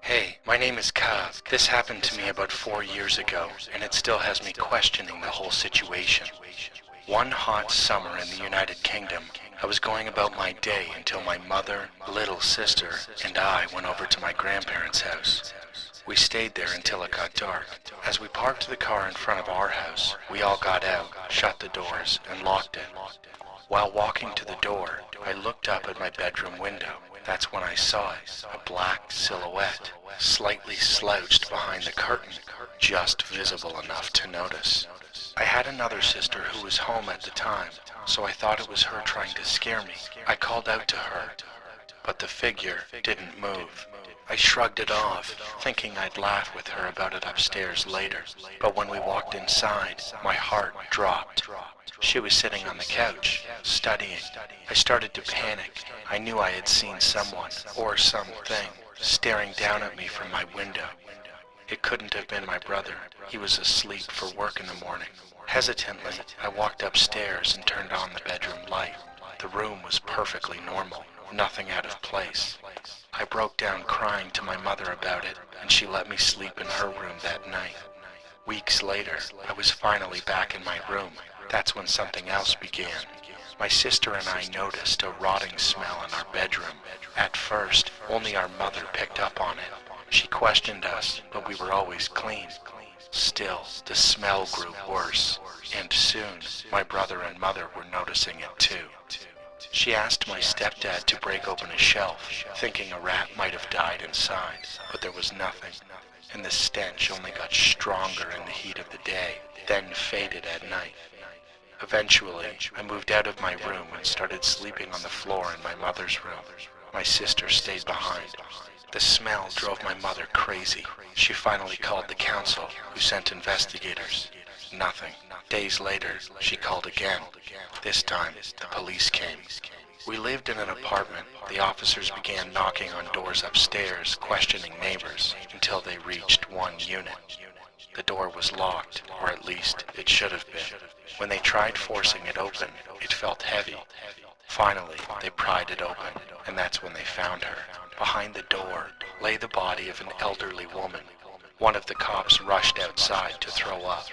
Hey, my name is Kav. This happened to me about 4 years ago, and it still has me questioning the whole situation. One hot summer in the United Kingdom, I was going about my day until my mother, little sister, and I went over to my grandparents' house. We stayed there until it got dark. As we parked the car in front of our house, we all got out, shut the doors, and locked it. While walking to the door, I looked up at my bedroom window. That's when I saw it, a black silhouette, slightly slouched behind the curtain, just visible enough to notice. I had another sister who was home at the time, so I thought it was her trying to scare me. I called out to her, but the figure didn't move. I shrugged it off, thinking I'd laugh with her about it upstairs later, but when we walked inside, my heart dropped. She was sitting on the couch, studying. I started to panic. I knew I had seen someone, or something, staring down at me from my window. It couldn't have been my brother. He was asleep for work in the morning. Hesitantly, I walked upstairs and turned on the bedroom light. The room was perfectly normal, nothing out of place. I broke down crying to my mother about it, and she let me sleep in her room that night. Weeks later, I was finally back in my room. That's when something else began. My sister and I noticed a rotting smell in our bedroom. At first, only our mother picked up on it. She questioned us, but we were always clean. Still, the smell grew worse, and soon, my brother and mother were noticing it too. She asked my stepdad to break open a shelf, thinking a rat might have died inside, but there was nothing, and the stench only got stronger in the heat of the day, then faded at night. Eventually, I moved out of my room and started sleeping on the floor in my mother's room. My sister stayed behind. The smell drove my mother crazy. She finally called the council, who sent investigators. Nothing. Days later, she called again. This time, the police came. We lived in an apartment. The officers began knocking on doors upstairs, questioning neighbors, until they reached one unit. The door was locked, or at least it should have been. When they tried forcing it open, it felt heavy. Finally, they pried it open, and that's when they found her. Behind the door lay the body of an elderly woman. One of the cops rushed outside to throw up.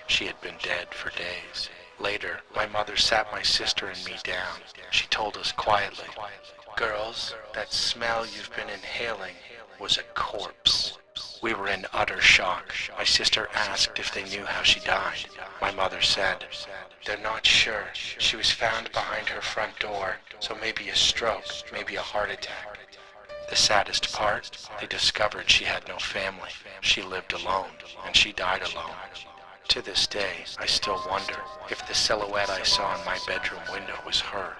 She had been dead for days. Later, my mother sat my sister and me down. She told us quietly, "Girls, that smell you've been inhaling was a corpse." We were in utter shock. My sister asked if they knew how she died. My mother said, "They're not sure. She was found behind her front door, so maybe a stroke, maybe a heart attack." The saddest part, they discovered she had no family. She lived alone, and she died alone. To this day, I still wonder if the silhouette I saw in my bedroom window was her.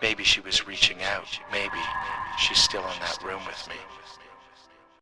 Maybe she was reaching out. Maybe she's still in that room with me.